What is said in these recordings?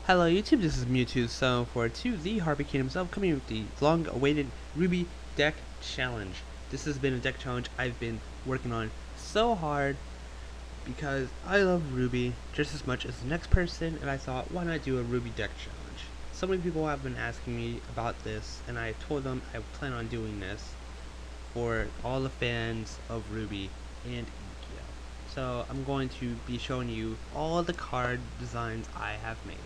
Hello YouTube, this is Mewtwo742, the Harpy Kingdom himself, coming with the long-awaited Ruby deck challenge. This has been a deck challenge I've been working on so hard because I love Ruby just as much as the next person, and I thought, why not do a Ruby deck challenge? So many people have been asking me about this, and I told them I plan on doing this for all the fans of Ruby and Yugitube. So I'm going to be showing you all the card designs I have made.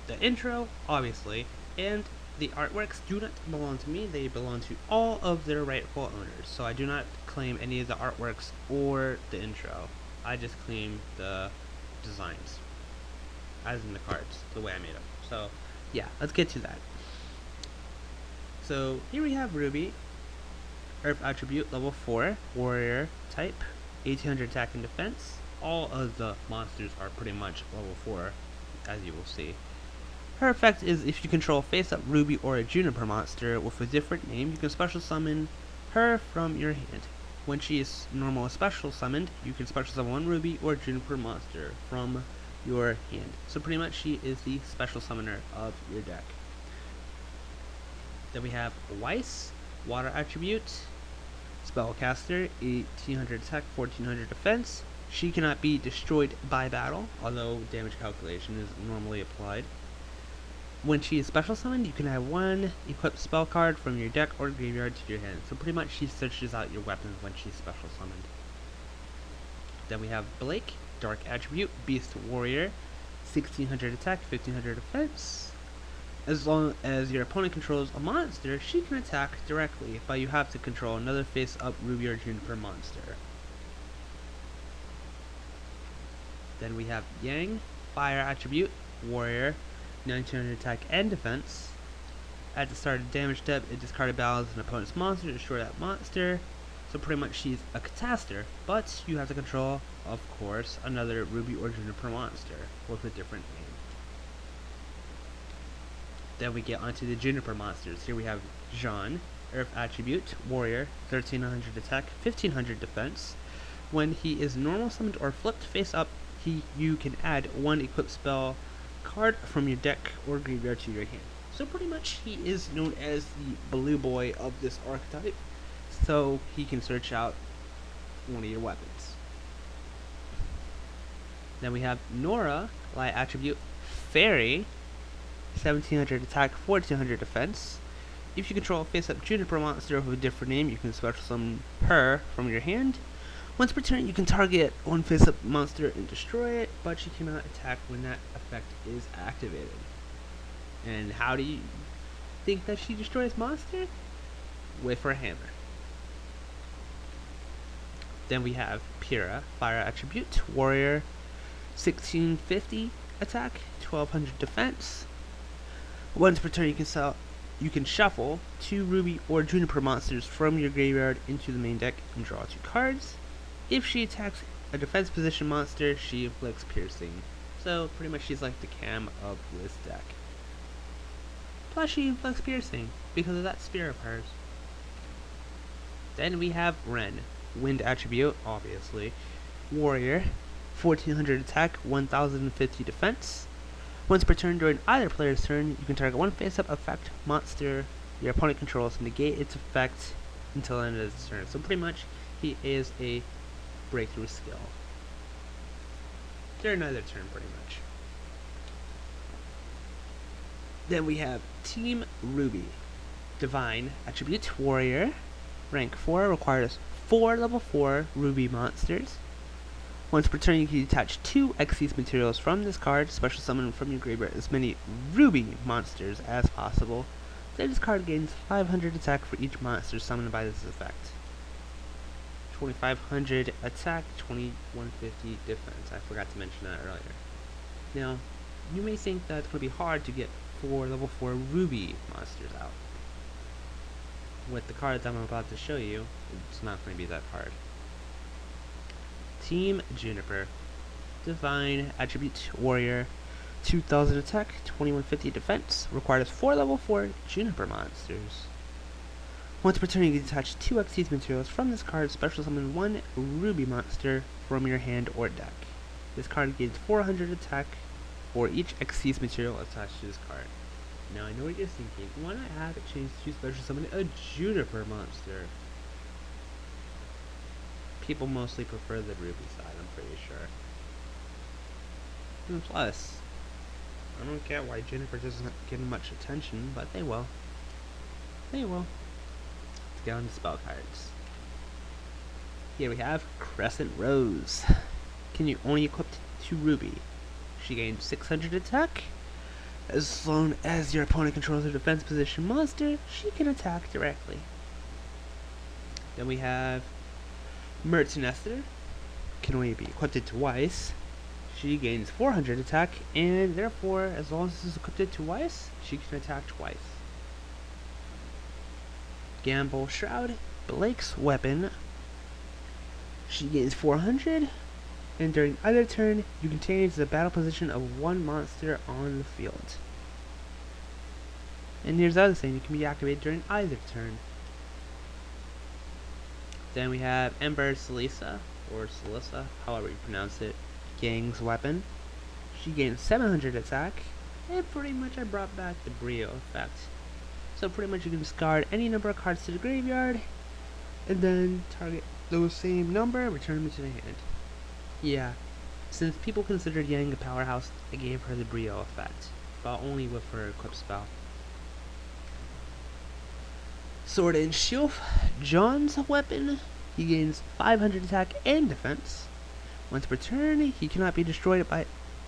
The intro, obviously, and the artworks do not belong to me, they belong to all of their rightful owners. So I do not claim any of the artworks or the intro. I just claim the designs, as in the cards, the way I made them. So yeah, let's get to that. So here we have Ruby, Earth Attribute, level 4, Warrior type, 1800 attack and defense. All of the monsters are pretty much level 4, as you will see. Her effect is if you control face-up Ruby or a Juniper monster with a different name, you can special summon her from your hand. When she is normal special summoned, you can special summon one Ruby or Juniper monster from your hand. So pretty much she is the special summoner of your deck. Then we have Weiss, Water Attribute, Spellcaster, 1800 attack, 1400 defense. She cannot be destroyed by battle, although damage calculation is normally applied. When she is special summoned, you can add one equipped spell card from your deck or graveyard to your hand. So pretty much she searches out your weapons when she's special summoned. Then we have Blake, Dark Attribute, Beast Warrior, 1600 attack, 1500 defense. As long as your opponent controls a monster, she can attack directly, but you have to control another face-up Ruby or Juniper monster. Then we have Yang, Fire Attribute, Warrior, 1900 attack and defense. At the start of damage step, it discarded battles an opponent's monster to destroy that monster. So pretty much she's a catastor, but you have to control, of course, another Ruby or Juniper monster with a different name. Then we get onto the Juniper monsters. Here we have Jean, Earth Attribute, Warrior, 1300 attack, 1500 defense. When he is normal summoned or flipped face up, you can add one equipped spell card from your deck or graveyard to your hand. So pretty much he is known as the blue boy of this archetype, so he can search out one of your weapons. Then we have Nora, Light Attribute, Fairy, 1700 attack, 1400 defense. If you control a face-up Juniper monster with a different name, you can special summon her from your hand. Once per turn, you can target one face-up monster and destroy it, but she cannot attack when that effect is activated. And how do you think that she destroys monster? With her hammer. Then we have Pyrrha, Fire Attribute, Warrior, 1650 attack, 1200 defense. Once per turn, you can shuffle 2 Ruby or Juniper monsters from your graveyard into the main deck and draw 2 cards. If she attacks a defense position monster, she inflicts piercing. So pretty much she's like the cam of this deck. Plus she inflicts piercing because of that spear of hers. Then we have Ren, Wind Attribute, obviously. Warrior, 1400 attack, 1050 defense. Once per turn during either player's turn, you can target one face-up effect monster your opponent controls and negate its effect until the end of the turn. So pretty much he is a breakthrough skill during either turn, pretty much. Then we have Team Ruby, Divine Attribute, Warrior, rank 4, requires 4 level 4 Ruby monsters. Once per turn, you can detach 2 Xyz materials from this card, special summon from your graveyard as many Ruby monsters as possible. Then this card gains 500 attack for each monster summoned by this effect. 2500 attack, 2150 defense. I forgot to mention that earlier. Now, you may think that it's going to be hard to get 4 level 4 Ruby monsters out. With the cards I'm about to show you, it's not going to be that hard. Team Juniper, Divine Attribute, Warrior, 2000 attack, 2150 defense, requires 4 level 4 Juniper monsters. Once per turn, you can detach 2 Xyz materials from this card, special summon 1 Ruby monster from your hand or deck. This card gains 400 attack for each Xyz material attached to this card. Now I know what you're thinking. Why not have it change to special summon a Juniper monster? People mostly prefer the Ruby side, I'm pretty sure. And plus, I don't get why Juniper doesn't get much attention, but they will. They will. Let's get on to spell cards. Here we have Crescent Rose. Can you only equip to Ruby? She gains 600 attack. As long as your opponent controls a defense position monster, she can attack directly. Then we have Merlin Esther. Can only be equipped twice. She gains 400 attack, and therefore, as long as it's equipped twice, she can attack twice. Gamble Shroud, Blake's Weapon. She gains 400, and during either turn, you can change the battle position of one monster on the field. And here's the other thing, you can be activated during either turn. Then we have Ember Salisa, or Salisa, however you pronounce it, Gang's Weapon. She gains 700 attack, and pretty much I brought back the Brio effect. So pretty much you can discard any number of cards to the graveyard, and then target those same number, return them to the hand. Yeah, since people considered Yang a powerhouse, I gave her the Brio effect, but only with her equip spell. Sword and Shield, John's Weapon. He gains 500 attack and defense. Once per turn, he cannot be destroyed by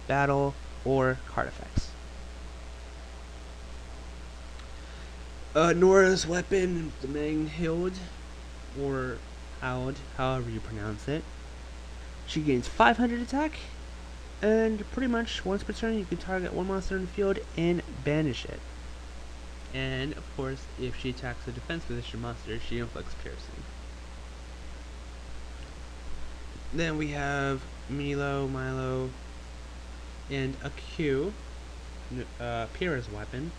battle or card effects. Norahs Weapon, the Manghild, or Howd, however you pronounce it. She gains 500 attack, and pretty much once per turn you can target one monster in the field and banish it. And of course, if she attacks a defense position monster, she inflicts piercing. Then we have Milo, and a Q, Piras Weapon.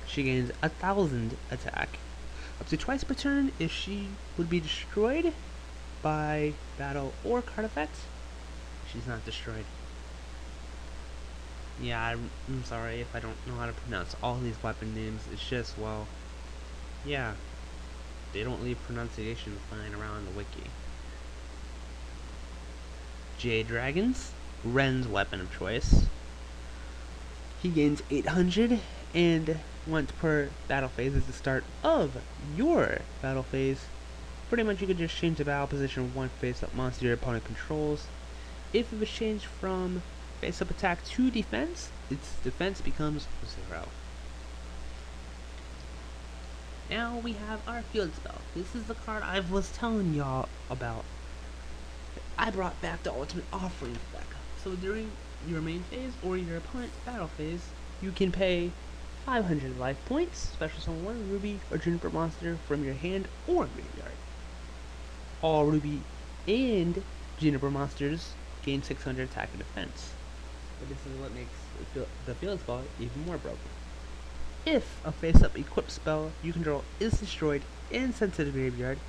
She gains 1000 attack, up to twice per turn. If she would be destroyed by battle or card effects, she's not destroyed. Yeah, I'm sorry if I don't know how to pronounce all these weapon names. It's just, well, yeah, they don't leave pronunciation flying around the wiki. Jade Dragons, Ren's weapon of choice. He gains 800, and once per battle phase is the start of your battle phase. Pretty much you could just change the battle position of one face-up monster your opponent controls. If it was changed from face-up attack to defense, its defense becomes 0. Now we have our field spell. This is the card I was telling y'all about. I brought back the ultimate offering effect. So during your main phase or your opponent's battle phase, you can pay 500 life points, special summon one Ruby or Juniper monster from your hand or graveyard. All Ruby and Juniper monsters gain 600 attack and defense. But this is what makes the field spell even more broken. If a face-up equipped spell you control is destroyed and sent to the graveyard,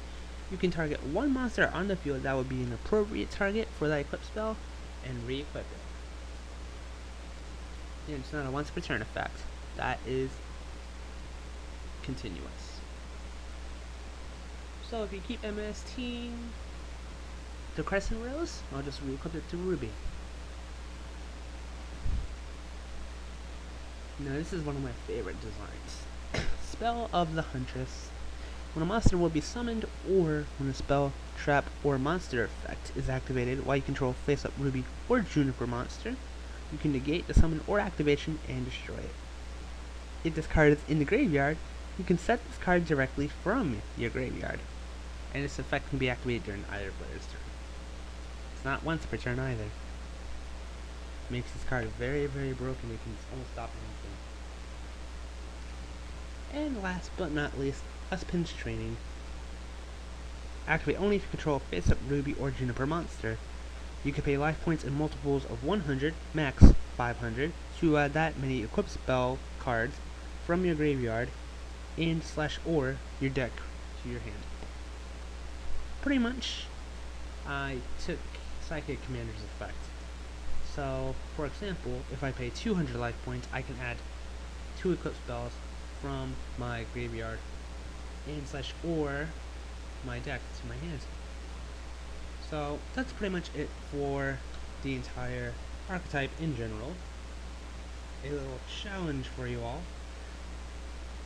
you can target one monster on the field that would be an appropriate target for that equipped spell and re-equip it. And it's not a once per turn effect. That is continuous. So if you keep MSTing the Crescent Rose, I'll just re-equip it to Ruby. Now this is one of my favorite designs. Spell of the Huntress. When a monster will be summoned, or when a spell, trap, or monster effect is activated while you control face-up Ruby or Juniper monster, you can negate the summon or activation and destroy it. If this card is in the graveyard, you can set this card directly from your graveyard, and this effect can be activated during either player's turn. It's not once per turn either. It makes this card very, very broken. It can almost stop anything. And last but not least, Pinch Training. Activate only if you control face-up Ruby or Juniper monster. You can pay life points in multiples of 100, max 500, to add that many equip spell cards from your graveyard and / or your deck to your hand. Pretty much, I took Psychic Commander's effect. So, for example, if I pay 200 life points, I can add 2 equip spells from my graveyard and slash or my deck to my hand. So that's pretty much it for the entire archetype in general. A little challenge for you all.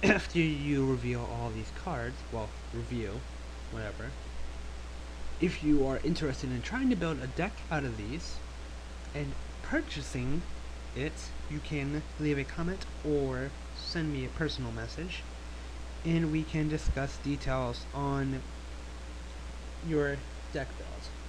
After you reveal all these cards, well, review, whatever, if you are interested in trying to build a deck out of these and purchasing it, you can leave a comment or send me a personal message and we can discuss details on your deck build.